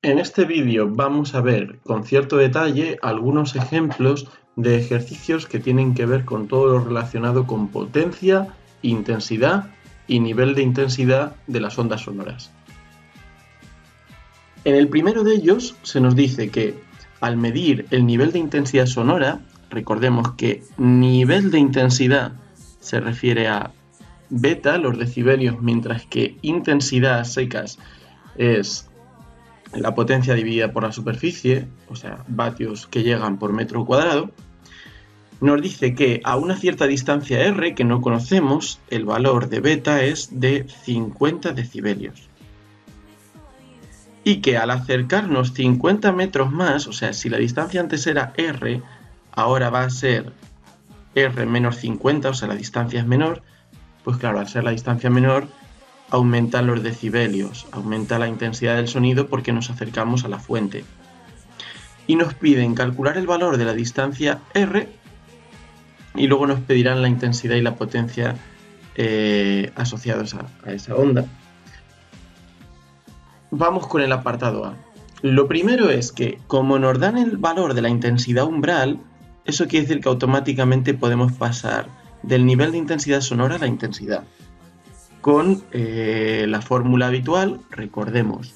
En este vídeo vamos a ver con cierto detalle algunos ejemplos de ejercicios que tienen que ver con todo lo relacionado con potencia, intensidad y nivel de intensidad de las ondas sonoras. En el primero de ellos se nos dice que al medir el nivel de intensidad sonora, recordemos que nivel de intensidad se refiere a beta, los decibelios, mientras que intensidad a secas es la potencia dividida por la superficie, o sea, vatios que llegan por metro cuadrado, nos dice que a una cierta distancia R que no conocemos, el valor de beta es de 50 decibelios. Y que al acercarnos 50 metros más, o sea, si la distancia antes era R, ahora va a ser R menos 50, o sea, la distancia es menor, pues claro, al ser la distancia menor, aumentan los decibelios, aumenta la intensidad del sonido porque nos acercamos a la fuente. Y nos piden calcular el valor de la distancia R y luego nos pedirán la intensidad y la potencia asociados a esa onda. Vamos con el apartado A. Lo primero es que, como nos dan el valor de la intensidad umbral, eso quiere decir que automáticamente podemos pasar del nivel de intensidad sonora a la intensidad. Con la fórmula habitual, recordemos,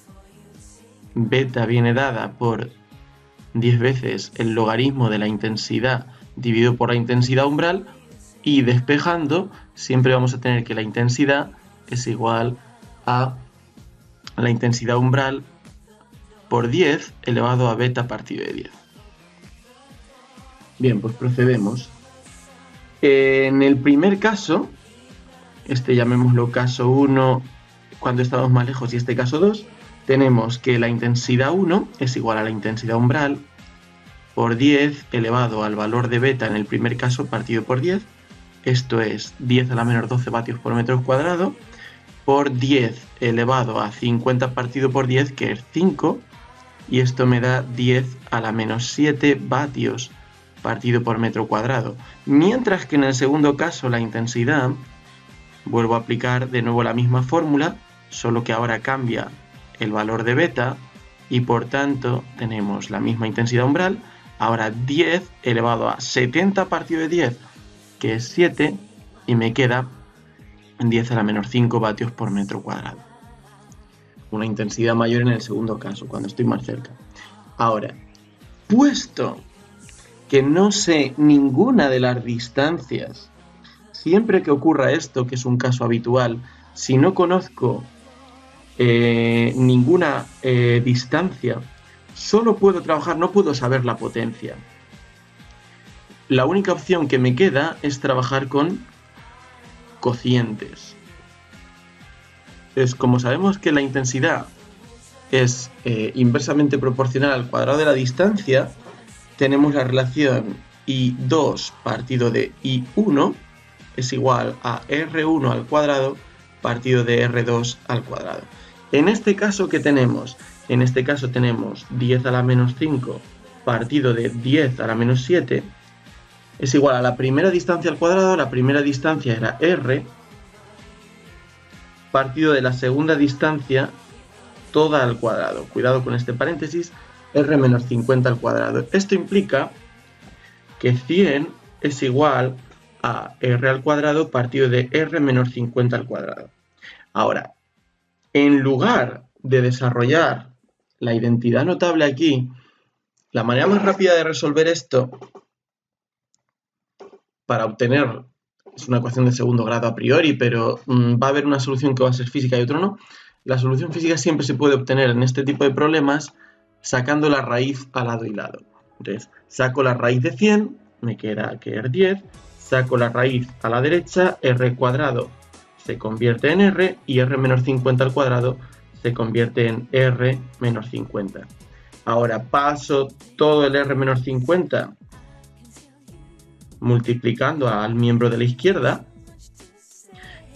beta viene dada por 10 veces el logaritmo de la intensidad dividido por la intensidad umbral, y despejando siempre vamos a tener que la intensidad es igual a la intensidad umbral por 10 elevado a beta partido de 10. Bien, pues procedemos. En el primer caso, este llamémoslo caso 1 cuando estamos más lejos y este caso 2, tenemos que la intensidad 1 es igual a la intensidad umbral por 10 elevado al valor de beta en el primer caso partido por 10, esto es 10 a la menos 12 vatios por metro cuadrado, por 10 elevado a 50 partido por 10, que es 5, y esto me da 10 a la menos 7 vatios partido por metro cuadrado. Mientras que en el segundo caso la intensidad, vuelvo a aplicar de nuevo la misma fórmula, solo que ahora cambia el valor de beta y por tanto tenemos la misma intensidad umbral, ahora 10 elevado a 70 partido de 10, que es 7, y me queda 10 a la menos 5 vatios por metro cuadrado. Una intensidad mayor en el segundo caso, cuando estoy más cerca. Ahora, puesto que no sé ninguna de las distancias, siempre que ocurra esto, que es un caso habitual, si no conozco ninguna distancia, solo puedo trabajar, no puedo saber la potencia. La única opción que me queda es trabajar con cocientes. Entonces, como sabemos que la intensidad es inversamente proporcional al cuadrado de la distancia, tenemos la relación I2 partido de I1 es igual a R1 al cuadrado partido de R2 al cuadrado. En este caso, ¿qué tenemos? En este caso tenemos 10 a la menos 5 partido de 10 a la menos 7 es igual a la primera distancia al cuadrado, la primera distancia era R, partido de la segunda distancia toda al cuadrado. Cuidado con este paréntesis, R menos 50 al cuadrado. Esto implica que 100 es igual a R al cuadrado partido de R menos 50 al cuadrado. Ahora, en lugar de desarrollar la identidad notable aquí, la manera más rápida de resolver esto para obtener, es una ecuación de segundo grado a priori, pero va a haber una solución que va a ser física y otra no. La solución física siempre se puede obtener en este tipo de problemas sacando la raíz a lado y lado. Entonces, saco la raíz de 100, me queda que es 10, saco la raíz a la derecha, R cuadrado se convierte en R y R menos 50 al cuadrado se convierte en R menos 50. Ahora paso todo el R menos 50 multiplicando al miembro de la izquierda,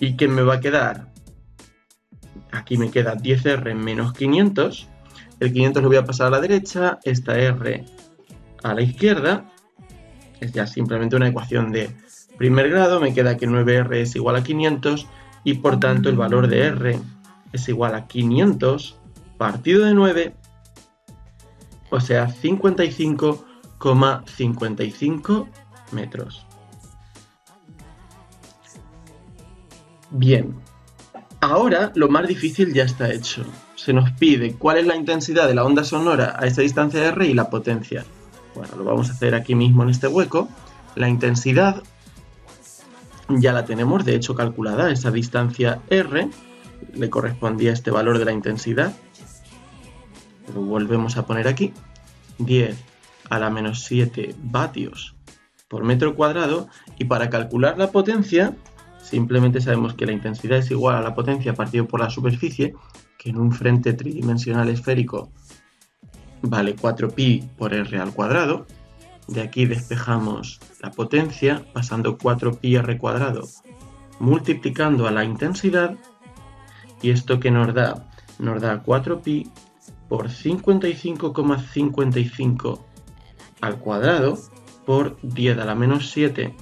y ¿qué me va a quedar? Aquí me queda 10R menos 500, el 500 lo voy a pasar a la derecha, esta R a la izquierda, es ya simplemente una ecuación de primer grado, me queda que 9R es igual a 500 y por tanto el valor de R es igual a 500 partido de 9 o sea, 55,55 metros. Bien, ahora lo más difícil ya está hecho. Se nos pide cuál es la intensidad de la onda sonora a esta distancia de R y la potencia. Bueno, lo vamos a hacer aquí mismo en este hueco. La intensidad ya la tenemos, de hecho, calculada. Esa distancia R le correspondía este valor de la intensidad. Lo volvemos a poner aquí. 10 a la menos 7 vatios por metro cuadrado. Y para calcular la potencia, simplemente sabemos que la intensidad es igual a la potencia partido por la superficie, que en un frente tridimensional esférico vale 4pi por r al cuadrado. De aquí despejamos la potencia pasando 4pi r cuadrado multiplicando a la intensidad, y esto que nos da 4pi por 55,55 al cuadrado por 10 a la menos 7,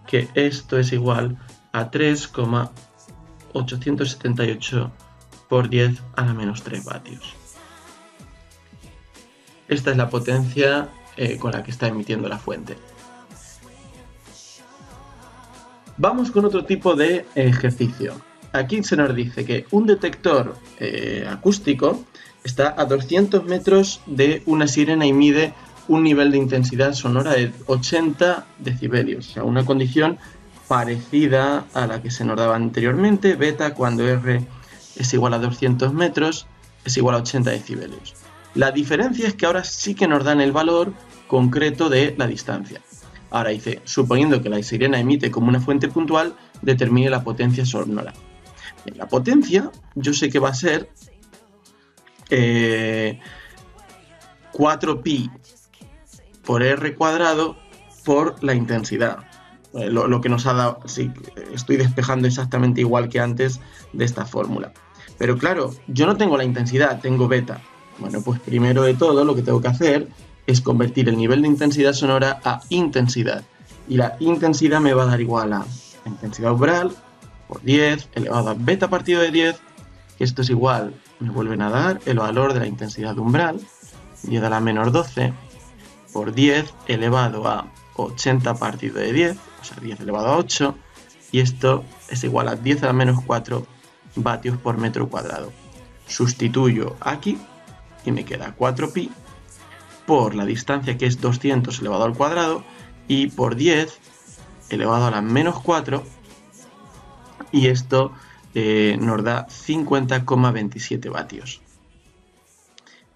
que esto es igual a 3,878 por 10 a la menos 3 vatios. Esta es la potencia con la que está emitiendo la fuente. Vamos con otro tipo de ejercicio. Aquí se nos dice que un detector acústico está a 200 metros de una sirena y mide un nivel de intensidad sonora de 80 decibelios, o sea, una condición parecida a la que se nos daba anteriormente, beta, cuando R es igual a 200 metros, es igual a 80 decibelios. La diferencia es que ahora sí que nos dan el valor concreto de la distancia. Ahora dice, suponiendo que la sirena emite como una fuente puntual, determine la potencia sonora. Bien, la potencia yo sé que va a ser 4pi por r cuadrado por la intensidad. Lo que nos ha dado, sí, estoy despejando exactamente igual que antes de esta fórmula. Pero claro, yo no tengo la intensidad, tengo beta. Bueno, pues primero de todo lo que tengo que hacer es convertir el nivel de intensidad sonora a intensidad. Y la intensidad me va a dar igual a la intensidad umbral por 10 elevado a beta partido de 10, que esto es igual, me vuelven a dar el valor de la intensidad umbral, 10 a la menos 12 por 10 elevado a 80 partido de 10, o sea, 10 elevado a 8, y esto es igual a 10 a la menos 4 vatios por metro cuadrado. Sustituyo aquí y me queda 4pi por la distancia, que es 200 elevado al cuadrado, y por 10 elevado a la menos 4, y esto nos da 50,27 vatios.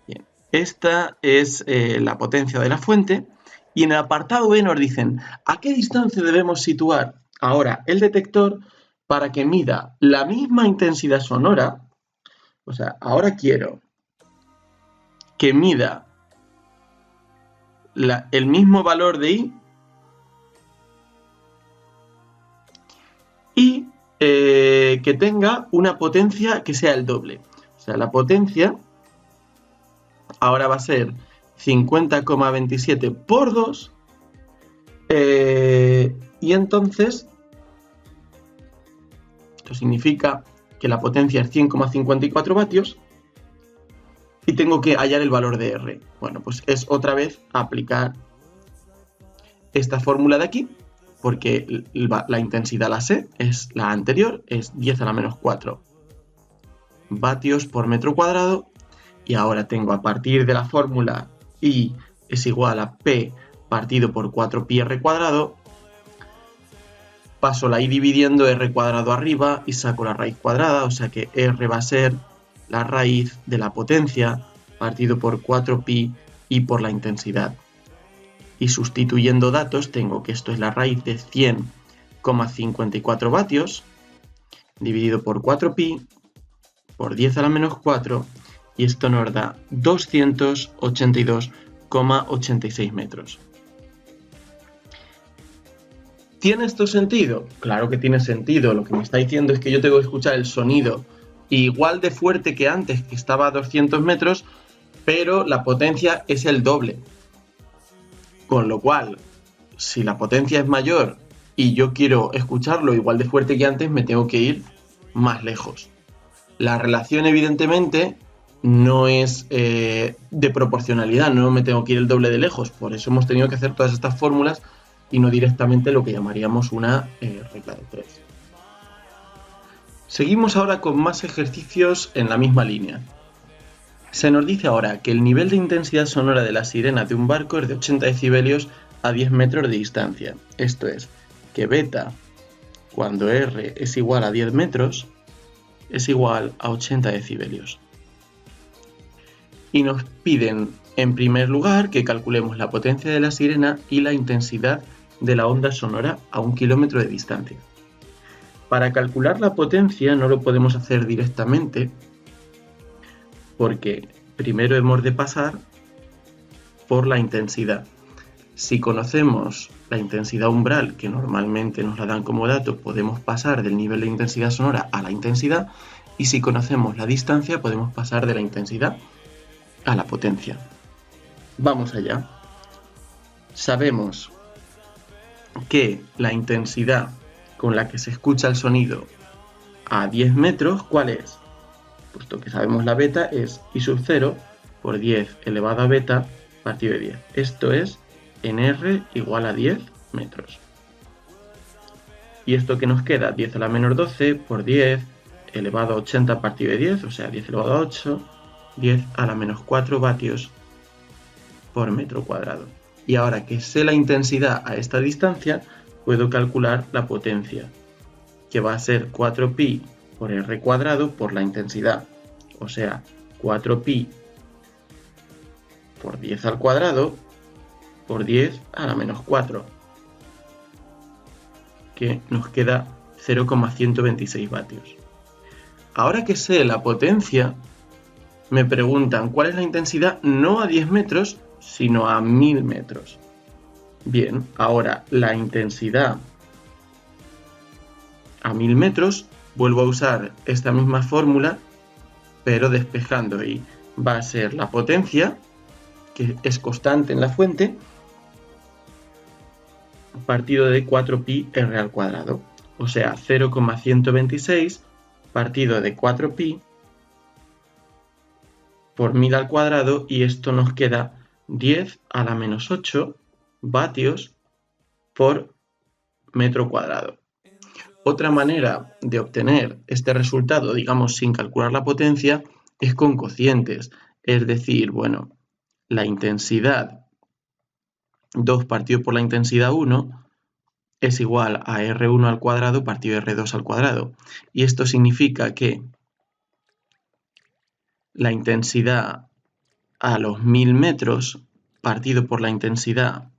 Bien, esta es la potencia de la fuente, y en el apartado B nos dicen a qué distancia debemos situar ahora el detector para que mida la misma intensidad sonora. O sea, ahora quiero que mida el mismo valor de I y que tenga una potencia que sea el doble. O sea, la potencia ahora va a ser 50,27 por 2 y entonces esto significa que la potencia es 100,54 vatios y tengo que hallar el valor de R. Bueno, pues es otra vez aplicar esta fórmula de aquí, porque la intensidad la sé, es la anterior, es 10 a la menos 4 vatios por metro cuadrado, y ahora tengo a partir de la fórmula I es igual a P partido por 4pi r cuadrado, paso la I dividiendo r cuadrado arriba y saco la raíz cuadrada, o sea que R va a ser la raíz de la potencia partido por 4pi y por la intensidad. Y sustituyendo datos tengo que esto es la raíz de 100,54 vatios dividido por 4pi por 10 a la menos 4, y esto nos da 282,86 metros. ¿Tiene esto sentido? Claro que tiene sentido. Lo que me está diciendo es que yo tengo que escuchar el sonido igual de fuerte que antes, que estaba a 200 metros, pero la potencia es el doble. Con lo cual, si la potencia es mayor y yo quiero escucharlo igual de fuerte que antes, me tengo que ir más lejos. La relación, evidentemente, no es de proporcionalidad, no me tengo que ir el doble de lejos, por eso hemos tenido que hacer todas estas fórmulas y no directamente lo que llamaríamos una regla de 3. Seguimos ahora con más ejercicios en la misma línea. Se nos dice ahora que el nivel de intensidad sonora de la sirena de un barco es de 80 decibelios a 10 metros de distancia. Esto es, que beta, cuando R es igual a 10 metros, es igual a 80 decibelios. Y nos piden, en primer lugar, que calculemos la potencia de la sirena y la intensidad de la onda sonora a 1 kilómetro de distancia. Para calcular la potencia no lo podemos hacer directamente, porque primero hemos de pasar por la intensidad. Si conocemos la intensidad umbral, que normalmente nos la dan como dato, podemos pasar del nivel de intensidad sonora a la intensidad, y si conocemos la distancia, podemos pasar de la intensidad a la potencia. Vamos allá. Sabemos que la intensidad con la que se escucha el sonido a 10 metros, ¿cuál es? Puesto que sabemos la beta, es I sub 0 por 10 elevado a beta partido de 10. Esto es en R igual a 10 metros. Y esto que nos queda, 10 a la menos 12 por 10 elevado a 80 partido de 10, o sea, 10 elevado a 8, 10 a la menos 4 vatios por metro cuadrado. Y ahora que sé la intensidad a esta distancia, puedo calcular la potencia, que va a ser 4pi por R cuadrado por la intensidad, o sea, 4pi por 10 al cuadrado por 10 a la menos 4, que nos queda 0,126 vatios. Ahora que sé la potencia, me preguntan cuál es la intensidad no a 10 metros, sino a 1000 metros. Bien, ahora la intensidad a 1000 metros, vuelvo a usar esta misma fórmula, pero despejando, y va a ser la potencia, que es constante en la fuente, partido de 4pi r al cuadrado, o sea, 0,126 partido de 4pi por 1000 al cuadrado, y esto nos queda 10 a la menos 8 vatios por metro cuadrado. Otra manera de obtener este resultado, digamos sin calcular la potencia, es con cocientes, es decir, bueno, la intensidad 2 partido por la intensidad 1 es igual a R1 al cuadrado partido de R2 al cuadrado. Y esto significa que la intensidad a los 1000 metros partido por la intensidad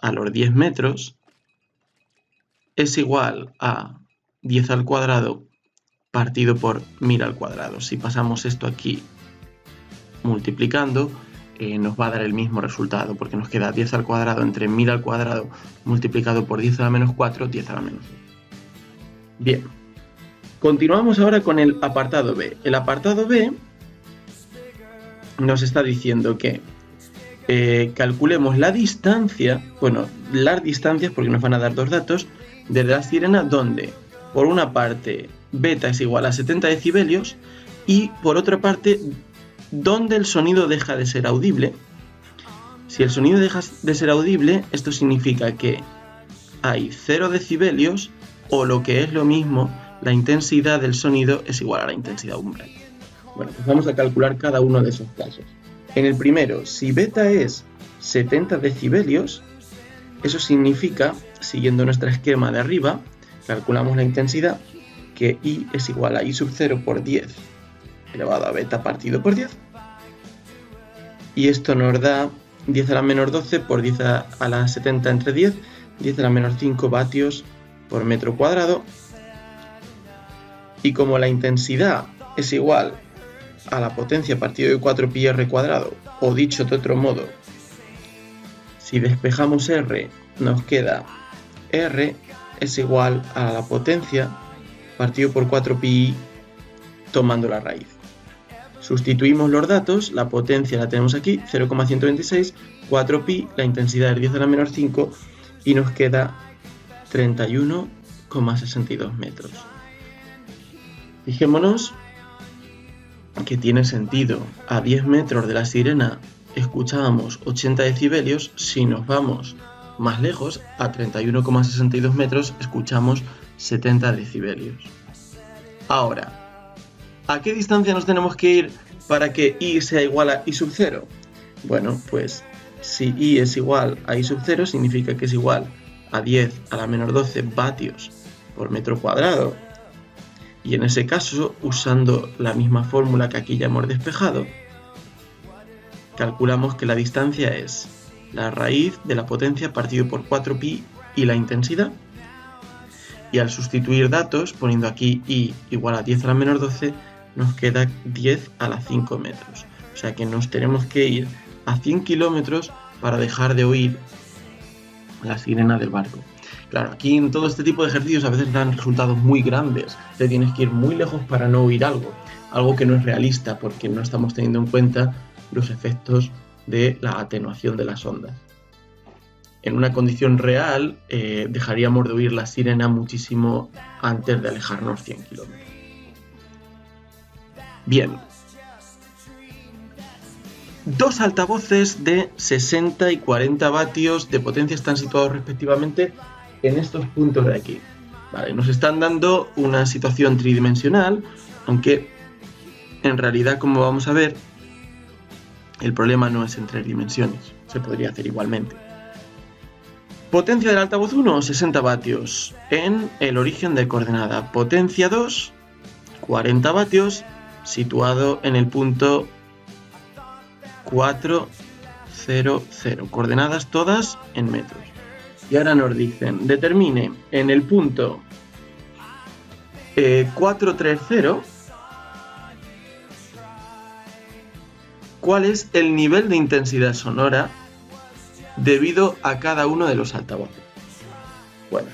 a los 10 metros es igual a 10 al cuadrado partido por 1000 al cuadrado. Si pasamos esto aquí multiplicando, nos va a dar el mismo resultado, porque nos queda 10 al cuadrado entre 1000 al cuadrado multiplicado por 10 a la menos 4, 10 a la menos 2. Bien, continuamos ahora con el apartado B. El apartado B nos está diciendo que calculemos la distancia, bueno, las distancias, porque nos van a dar dos datos, desde la sirena, donde por una parte beta es igual a 70 decibelios y por otra parte donde el sonido deja de ser audible. Si el sonido deja de ser audible, esto significa que hay 0 decibelios, o lo que es lo mismo, la intensidad del sonido es igual a la intensidad umbral. Bueno, pues vamos a calcular cada uno de esos casos. En el primero, si beta es 70 decibelios, eso significa, siguiendo nuestro esquema de arriba, calculamos la intensidad, que I es igual a I sub 0 por 10 elevado a beta partido por 10. Y esto nos da 10 a la menos 12 por 10 a la 70 entre 10, 10 a la menos 5 vatios por metro cuadrado. Y como la intensidad es igual a la potencia partido de 4pi r cuadrado, o dicho de otro modo, si despejamos r, nos queda r es igual a la potencia partido por 4pi tomando la raíz. Sustituimos los datos, la potencia la tenemos aquí, 0,126, 4pi, la intensidad es 10 a la menos 5 y nos queda 31,62 metros. Fijémonos que tiene sentido. A 10 metros de la sirena escuchábamos 80 decibelios, si nos vamos más lejos, a 31,62 metros, escuchamos 70 decibelios. Ahora, ¿a qué distancia nos tenemos que ir para que I sea igual a I sub 0? Bueno, pues si I es igual a I sub 0, significa que es igual a 10 a la menor 12 vatios por metro cuadrado. Y en ese caso, usando la misma fórmula que aquí ya hemos despejado, calculamos que la distancia es la raíz de la potencia partido por 4pi y la intensidad. Y al sustituir datos, poniendo aquí I igual a 10 a la menor 12, nos queda 10 a la 5 metros. O sea que nos tenemos que ir a 100 kilómetros para dejar de oír la sirena del barco. Claro, aquí en todo este tipo de ejercicios a veces dan resultados muy grandes. Te tienes que ir muy lejos para no oír algo que no es realista porque no estamos teniendo en cuenta los efectos de la atenuación de las ondas. En una condición real, dejaríamos de oír la sirena muchísimo antes de alejarnos 100 kilómetros. Bien. Dos altavoces de 60 y 40 vatios de potencia están situados respectivamente en estos puntos de aquí. Vale, nos están dando una situación tridimensional, aunque en realidad, como vamos a ver, el problema no es en 3 dimensiones, se podría hacer igualmente. Potencia del altavoz 1, 60 vatios en el origen de coordenada. Potencia 2, 40 vatios, situado en el punto 4, 0, 0. Coordenadas todas en metros. Y ahora nos dicen, determine en el punto 430 cuál es el nivel de intensidad sonora debido a cada uno de los altavoces. Bueno,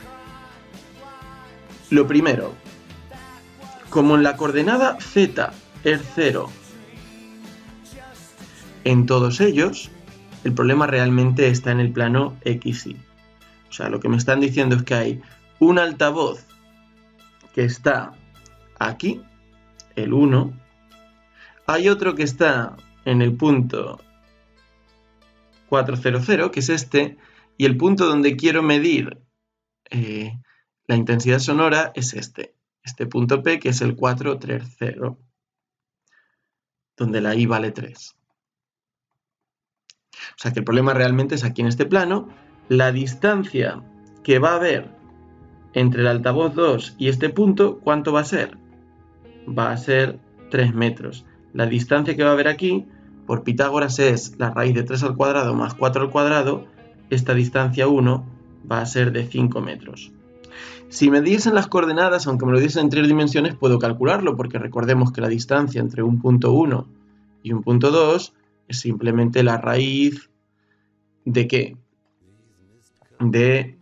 lo primero, como en la coordenada z es 0 en todos ellos, el problema realmente está en el plano XY. O sea, lo que me están diciendo es que hay un altavoz que está aquí, el 1, hay otro que está en el punto 400, que es este, y el punto donde quiero medir la intensidad sonora es este punto P, que es el 430, donde la I vale 3. O sea que el problema realmente es aquí en este plano. La distancia que va a haber entre el altavoz 2 y este punto, ¿cuánto va a ser? Va a ser 3 metros. La distancia que va a haber aquí, por Pitágoras, es la raíz de 3 al cuadrado más 4 al cuadrado. Esta distancia 1 va a ser de 5 metros. Si me diesen las coordenadas, aunque me lo diesen en 3 dimensiones, puedo calcularlo, porque recordemos que la distancia entre un punto 1 y un punto 2 es simplemente la raíz ¿de qué? De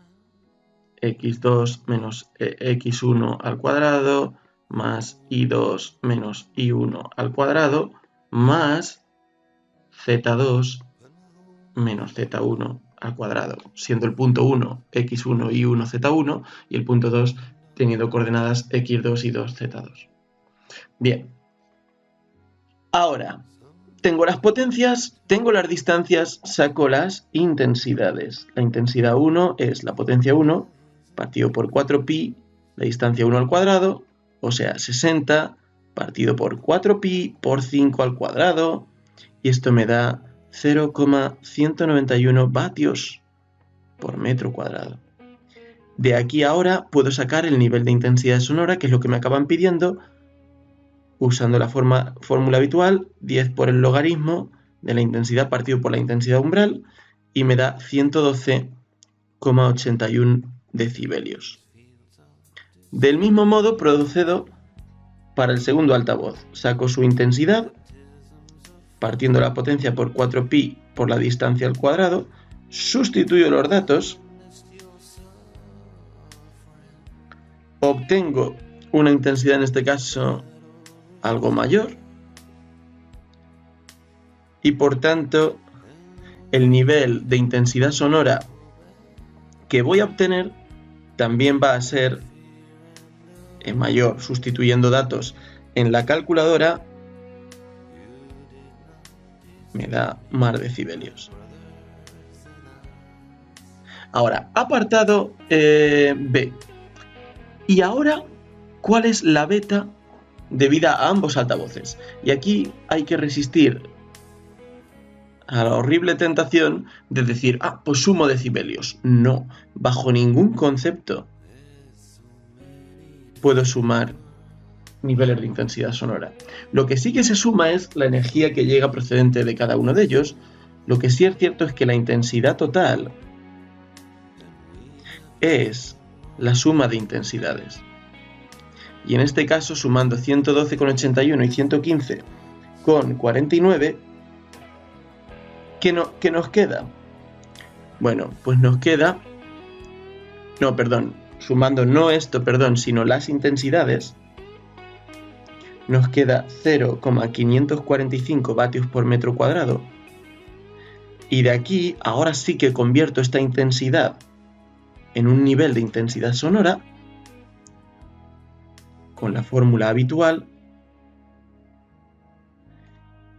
x2 menos x1 al cuadrado más y2 menos y1 al cuadrado más z2 menos z1 al cuadrado, siendo el punto 1 x1 y1 z1 y el punto 2 teniendo coordenadas x2 y 2 z2. Bien, ahora tengo las potencias, tengo las distancias, saco las intensidades. La intensidad 1 es la potencia 1 partido por 4pi, la distancia 1 al cuadrado, o sea 60 partido por 4pi por 5 al cuadrado, y esto me da 0,191 vatios por metro cuadrado. De aquí ahora puedo sacar el nivel de intensidad sonora, que es lo que me acaban pidiendo, usando la fórmula habitual, 10 por el logaritmo de la intensidad partido por la intensidad umbral, y me da 112,81 decibelios. Del mismo modo procedo para el segundo altavoz. Saco su intensidad, partiendo la potencia por 4pi por la distancia al cuadrado, sustituyo los datos, obtengo una intensidad, en este caso algo mayor, y por tanto el nivel de intensidad sonora que voy a obtener también va a ser mayor. Sustituyendo datos en la calculadora, me da más decibelios. Ahora, apartado B. Y ahora, ¿cuál es la beta debida a ambos altavoces? Y aquí hay que resistir a la horrible tentación de decir, pues sumo decibelios. No, bajo ningún concepto puedo sumar niveles de intensidad sonora. Lo que sí que se suma es la energía que llega procedente de cada uno de ellos. Lo que sí es cierto es que la intensidad total es la suma de intensidades. Y en este caso, sumando 112,81 y 115,49, ¿qué nos queda? Bueno, pues nos queda... No, perdón, sumando no esto, sino las intensidades, nos queda 0,545 vatios por metro cuadrado. Y de aquí, ahora sí que convierto esta intensidad en un nivel de intensidad sonora con la fórmula habitual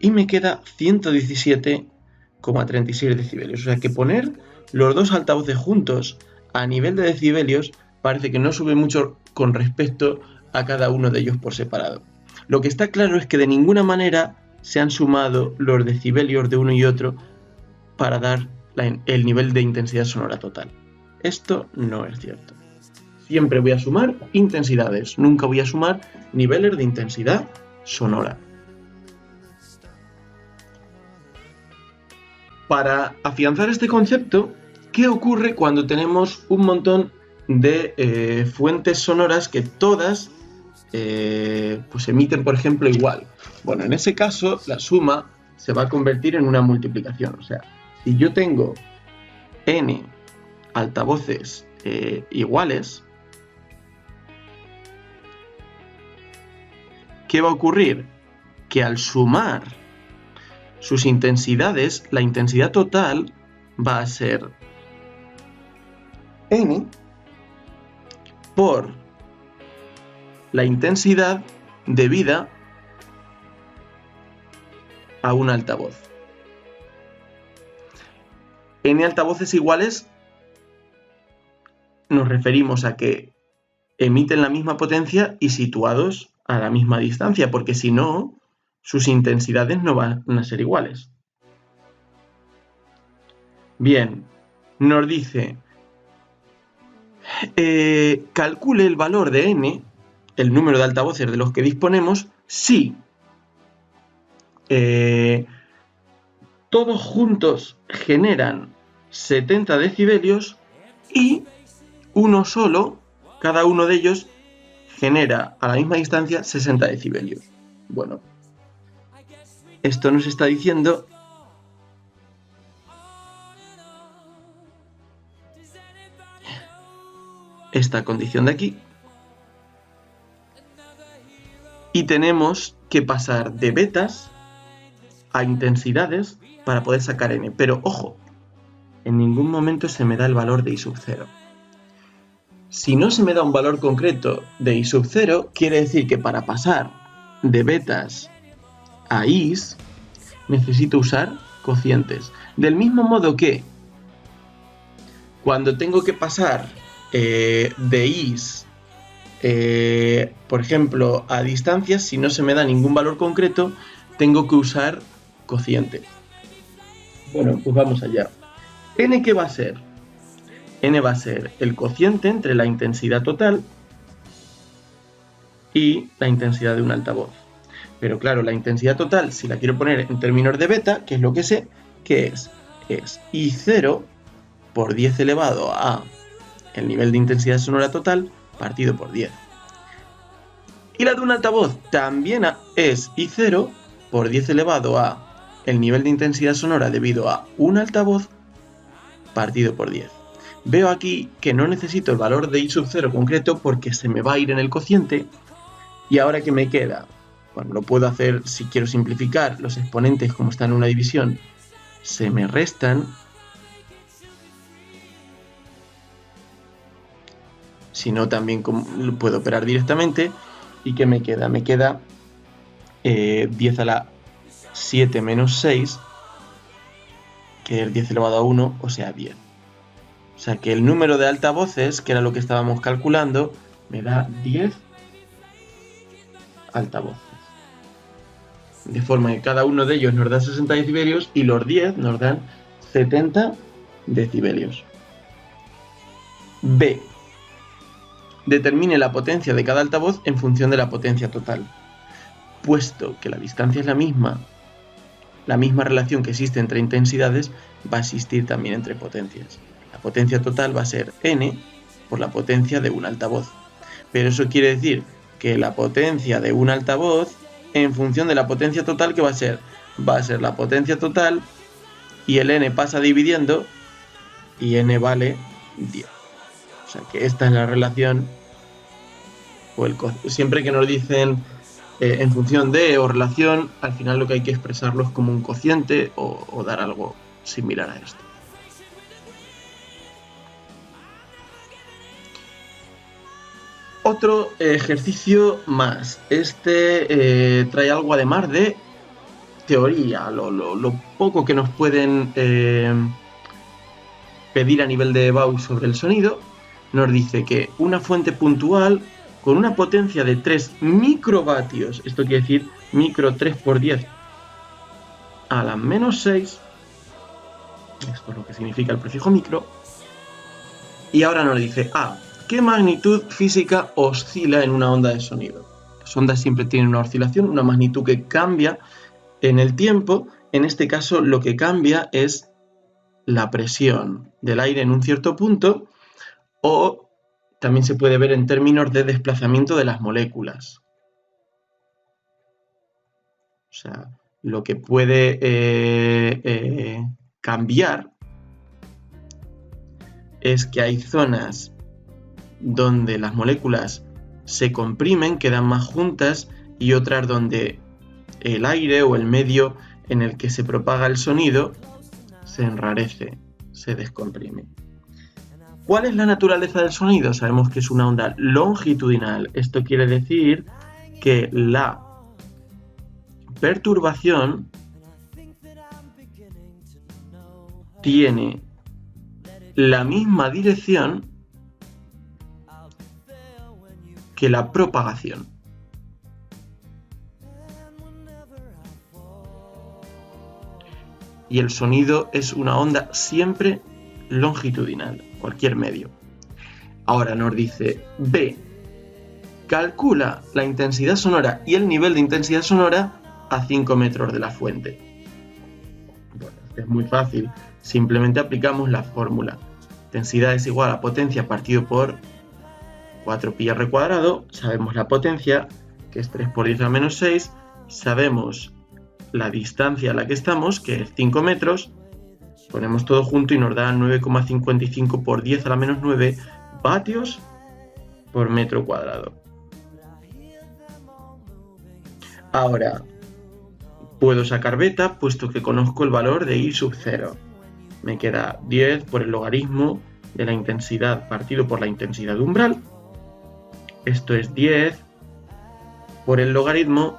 y me queda 117,36 decibelios. O sea que poner los dos altavoces juntos a nivel de decibelios parece que no sube mucho con respecto a cada uno de ellos por separado. Lo que está claro es que de ninguna manera se han sumado los decibelios de uno y otro para dar el nivel de intensidad sonora total. Esto no es cierto. Siempre voy a sumar intensidades, nunca voy a sumar niveles de intensidad sonora. Para afianzar este concepto, ¿qué ocurre cuando tenemos un montón de fuentes sonoras que todas pues emiten, por ejemplo, igual? Bueno, en ese caso la suma se va a convertir en una multiplicación. O sea, si yo tengo n altavoces iguales, ¿qué va a ocurrir? Que al sumar sus intensidades, la intensidad total va a ser n por la intensidad debida a un altavoz. N altavoces iguales nos referimos a que emiten la misma potencia y situados a la misma distancia, porque si no, sus intensidades no van a ser iguales. Bien, nos dice, calcule el valor de n, el número de altavoces de los que disponemos, si todos juntos generan 70 decibelios y uno solo, cada uno de ellos, genera a la misma distancia 60 decibelios. Bueno, esto nos está diciendo esta condición de aquí. Y tenemos que pasar de betas a intensidades para poder sacar n. Pero ojo, en ningún momento se me da el valor de I sub 0. Si no se me da un valor concreto de I sub 0, quiere decir que para pasar de betas a Is necesito usar cocientes. Del mismo modo que cuando tengo que pasar de Is, por ejemplo, a distancias, si no se me da ningún valor concreto, tengo que usar cocientes. Bueno, pues vamos allá. ¿N qué va a ser? N va a ser el cociente entre la intensidad total y la intensidad de un altavoz. Pero claro, la intensidad total, si la quiero poner en términos de beta, que es lo que sé, ¿qué es? Es I0 por 10 elevado a el nivel de intensidad sonora total partido por 10. Y la de un altavoz también es I0 por 10 elevado a el nivel de intensidad sonora debido a un altavoz partido por 10. Veo aquí que no necesito el valor de I sub 0 concreto porque se me va a ir en el cociente. ¿Y ahora qué me queda? Bueno, lo puedo hacer si quiero simplificar. Los exponentes, como están en una división, se me restan. Si no, también lo puedo operar directamente. ¿Y qué me queda? Me queda 10 a la 7 menos 6 que es 10 elevado a 1, o sea 10. O sea que el número de altavoces, que era lo que estábamos calculando, me da 10 altavoces. De forma que cada uno de ellos nos da 60 decibelios y los 10 nos dan 70 decibelios. B. Determine la potencia de cada altavoz en función de la potencia total. Puesto que la distancia es la misma relación que existe entre intensidades va a existir también entre potencias. La potencia total va a ser n por la potencia de un altavoz. Pero eso quiere decir que la potencia de un altavoz, en función de la potencia total, ¿qué va a ser? Va a ser la potencia total y el n pasa dividiendo y n vale 10. O sea que esta es la relación, siempre que nos dicen en función de o relación, al final lo que hay que expresarlo es como un cociente o dar algo similar a esto. Otro ejercicio más. Este trae algo además de teoría, lo poco que nos pueden pedir a nivel de Bausch sobre el sonido. Nos dice que una fuente puntual con una potencia de 3 microvatios, esto quiere decir micro 3 por 10 a la menos 6, esto es lo que significa el prefijo micro, y ahora nos dice ¿qué magnitud física oscila en una onda de sonido? Las ondas siempre tienen una oscilación, una magnitud que cambia en el tiempo. En este caso lo que cambia es la presión del aire en un cierto punto, o también se puede ver en términos de desplazamiento de las moléculas. O sea, lo que puede cambiar es que hay zonas donde las moléculas se comprimen, quedan más juntas, y otras donde el aire o el medio en el que se propaga el sonido se enrarece, se descomprime. ¿Cuál es la naturaleza del sonido? Sabemos que es una onda longitudinal. Esto quiere decir que la perturbación tiene la misma dirección que la propagación. Y el sonido es una onda siempre longitudinal, cualquier medio. Ahora nos dice B. Calcula la intensidad sonora y el nivel de intensidad sonora a 5 metros de la fuente. Bueno, es muy fácil. Simplemente aplicamos la fórmula. Intensidad es igual a potencia partido por 4πr cuadrado. Sabemos la potencia, que es 3 por 10 a la menos 6. Sabemos la distancia a la que estamos, que es 5 metros. Ponemos todo junto y nos da 9,55 por 10 a la menos 9 vatios por metro cuadrado. Ahora, puedo sacar beta, puesto que conozco el valor de I sub 0. Me queda 10 por el logaritmo de la intensidad partido por la intensidad de umbral. Esto es 10 por el logaritmo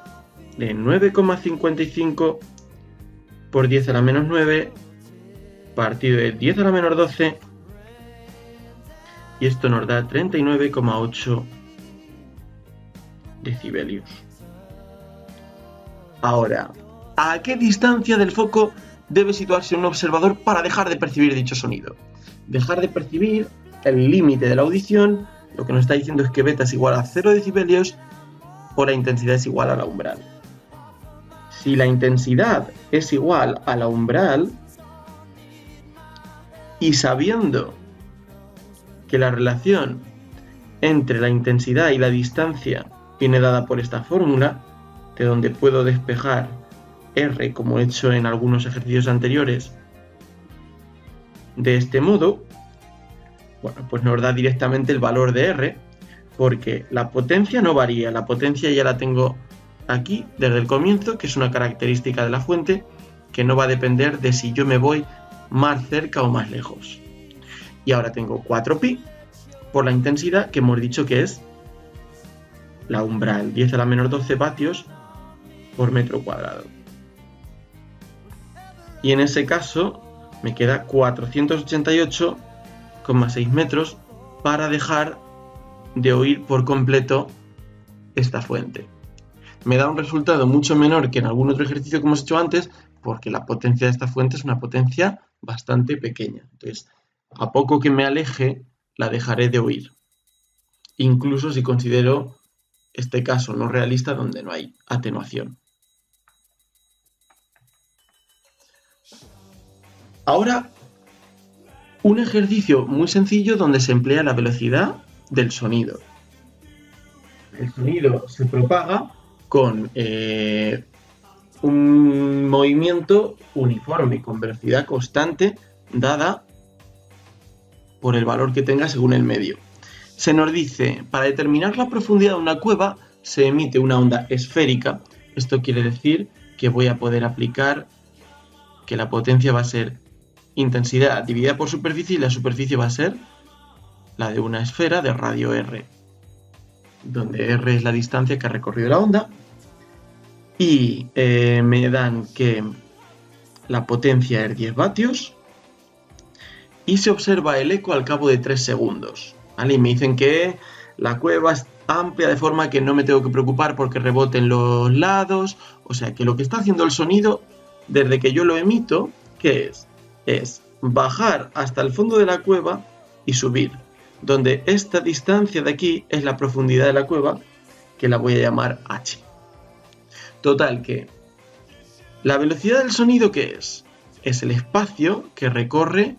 de 9,55 por 10 a la menos 9 partido de 10 a la menos 12, y esto nos da 39,8 decibelios. Ahora, ¿a qué distancia del foco debe situarse un observador para dejar de percibir dicho sonido? Dejar de percibir el límite de la audición, lo que nos está diciendo es que beta es igual a 0 decibelios o la intensidad es igual a la umbral. Si la intensidad es igual a la umbral, y sabiendo que la relación entre la intensidad y la distancia viene dada por esta fórmula, de donde puedo despejar R, como he hecho en algunos ejercicios anteriores, de este modo, bueno, pues nos da directamente el valor de R, porque la potencia no varía, la potencia ya la tengo aquí desde el comienzo, que es una característica de la fuente que no va a depender de si yo me voy más cerca o más lejos. Y ahora tengo 4pi por la intensidad, que hemos dicho que es la umbral, 10 a la menos 12 vatios por metro cuadrado. Y en ese caso me queda 488,6 metros para dejar de oír por completo esta fuente. Me da un resultado mucho menor que en algún otro ejercicio que hemos hecho antes, porque la potencia de esta fuente es una potencia bastante pequeña. Entonces, a poco que me aleje, la dejaré de oír. Incluso si considero este caso no realista donde no hay atenuación. Ahora, un ejercicio muy sencillo donde se emplea la velocidad del sonido. El sonido se propaga con un movimiento uniforme, con velocidad constante, dada por el valor que tenga según el medio. Se nos dice, para determinar la profundidad de una cueva, se emite una onda esférica. Esto quiere decir que voy a poder aplicar que la potencia va a ser intensidad dividida por superficie y la superficie va a ser la de una esfera de radio r, donde r es la distancia que ha recorrido la onda, y me dan que la potencia es 10 vatios y se observa el eco al cabo de 3 segundos. ¿Vale? Y me dicen que la cueva es amplia de forma que no me tengo que preocupar porque rebote en los lados, o sea que lo que está haciendo el sonido desde que yo lo emito, ¿qué es? Es bajar hasta el fondo de la cueva y subir, donde esta distancia de aquí es la profundidad de la cueva, que la voy a llamar h. Total, que la velocidad del sonido, ¿qué es? Es el espacio que recorre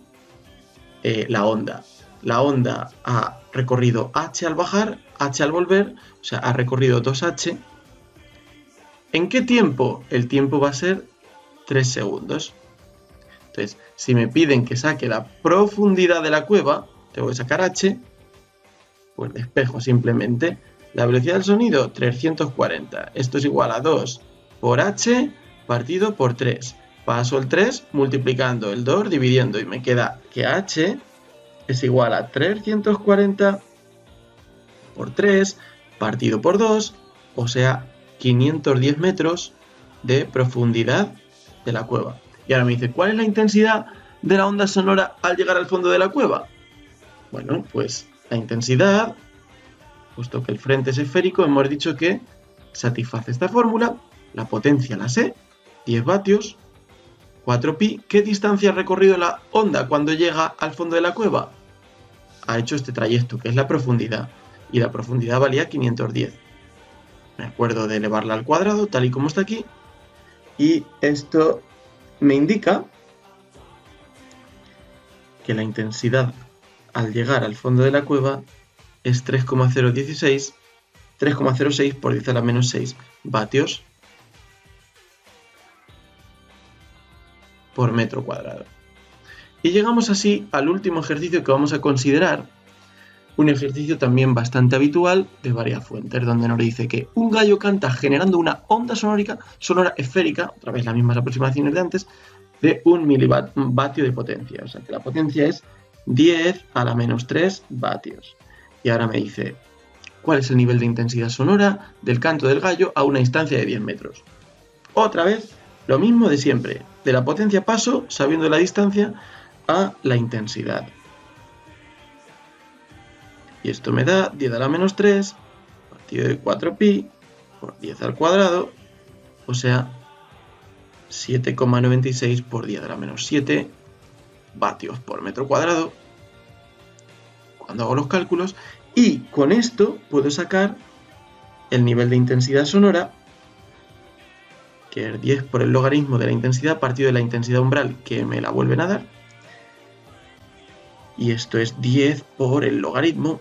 la onda. La onda ha recorrido h al bajar, h al volver, o sea, ha recorrido 2h. ¿En qué tiempo? El tiempo va a ser 3 segundos. Entonces, si me piden que saque la profundidad de la cueva, tengo que sacar h, pues despejo simplemente. La velocidad del sonido, 340. Esto es igual a 2 por h partido por 3. Paso el 3 multiplicando el 2, dividiendo, y me queda que h es igual a 340 por 3 partido por 2, o sea, 510 metros de profundidad de la cueva. Y ahora me dice, ¿cuál es la intensidad de la onda sonora al llegar al fondo de la cueva? Bueno, pues la intensidad, puesto que el frente es esférico, hemos dicho que satisface esta fórmula. La potencia la sé, 10 vatios, 4pi. ¿Qué distancia ha recorrido la onda cuando llega al fondo de la cueva? Ha hecho este trayecto, que es la profundidad. Y la profundidad valía 510. Me acuerdo de elevarla al cuadrado, tal y como está aquí. Y esto me indica que la intensidad al llegar al fondo de la cueva es 3,06 por 10 a la menos 6 vatios por metro cuadrado. Y llegamos así al último ejercicio que vamos a considerar, un ejercicio también bastante habitual de varias fuentes, donde nos dice que un gallo canta generando una onda sonora esférica, otra vez las mismas aproximaciones de antes, de 1 milivatio de potencia. O sea que la potencia es 10 a la menos 3 vatios. Y ahora me dice, ¿cuál es el nivel de intensidad sonora del canto del gallo a una distancia de 10 metros? Otra vez, lo mismo de siempre. De la potencia paso, sabiendo la distancia, a la intensidad. Y esto me da 10 a la menos 3 partido de 4pi por 10 al cuadrado, o sea, 7,96 por 10 a la menos 7 vatios por metro cuadrado, cuando hago los cálculos. Y con esto puedo sacar el nivel de intensidad sonora, que es 10 por el logaritmo de la intensidad partido de la intensidad umbral, que me la vuelven a dar. Y esto es 10 por el logaritmo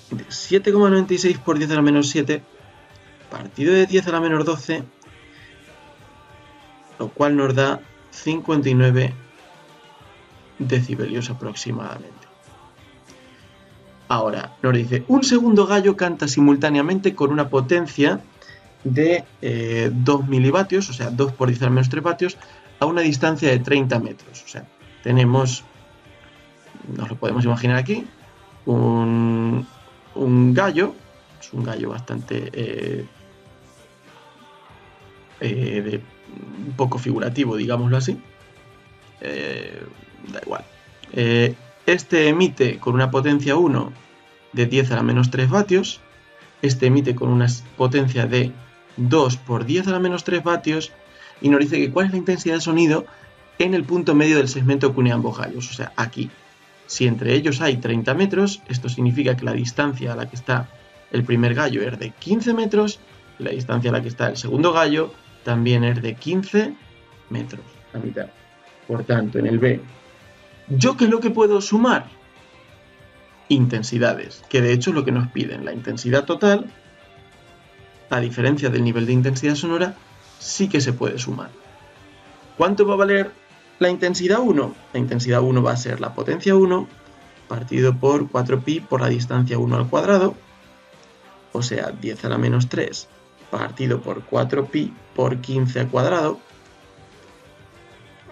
de 7,96 por 10 a la menos 7 partido de 10 a la menos 12, lo cual nos da 59 decibelios aproximadamente. Ahora nos dice, un segundo gallo canta simultáneamente con una potencia de 2 milivatios, o sea, 2 por 10 a la menos 3 vatios, a una distancia de 30 metros. O sea, tenemos, nos lo podemos imaginar aquí, un gallo, es un gallo bastante un poco figurativo, digámoslo así, da igual. Este emite con una potencia 1 de 10 a la menos 3 vatios. Este emite con una potencia de 2 por 10 a la menos 3 vatios. Y nos dice que cuál es la intensidad de sonido en el punto medio del segmento que une ambos gallos, o sea, aquí. Si entre ellos hay 30 metros, esto significa que la distancia a la que está el primer gallo es de 15 metros y la distancia a la que está el segundo gallo también es de 15 metros, la mitad. Por tanto, en el B, ¿yo qué es lo que puedo sumar? Intensidades, que de hecho es lo que nos piden. La intensidad total, a diferencia del nivel de intensidad sonora, sí que se puede sumar. ¿Cuánto va a valer la intensidad 1? La intensidad 1 va a ser la potencia 1 partido por 4pi por la distancia 1 al cuadrado, o sea, 10 a la menos 3 partido por 4pi por 15 al cuadrado,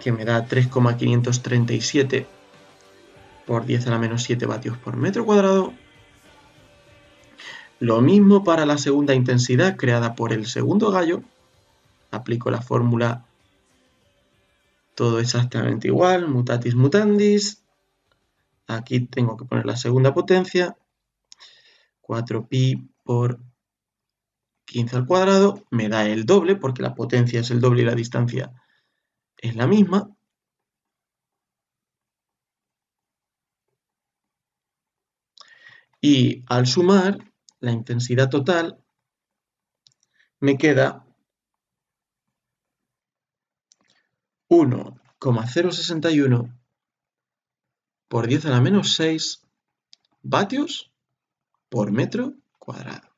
que me da 3,537 por 10 a la menos 7 vatios por metro cuadrado. Lo mismo para la segunda intensidad creada por el segundo gallo. Aplico la fórmula todo exactamente igual, mutatis mutandis. Aquí tengo que poner la segunda potencia, 4pi por 15 al cuadrado, me da el doble, porque la potencia es el doble y la distancia es la misma. Y al sumar, la intensidad total me queda 1,061 por 10 a la menos 6 vatios por metro cuadrado.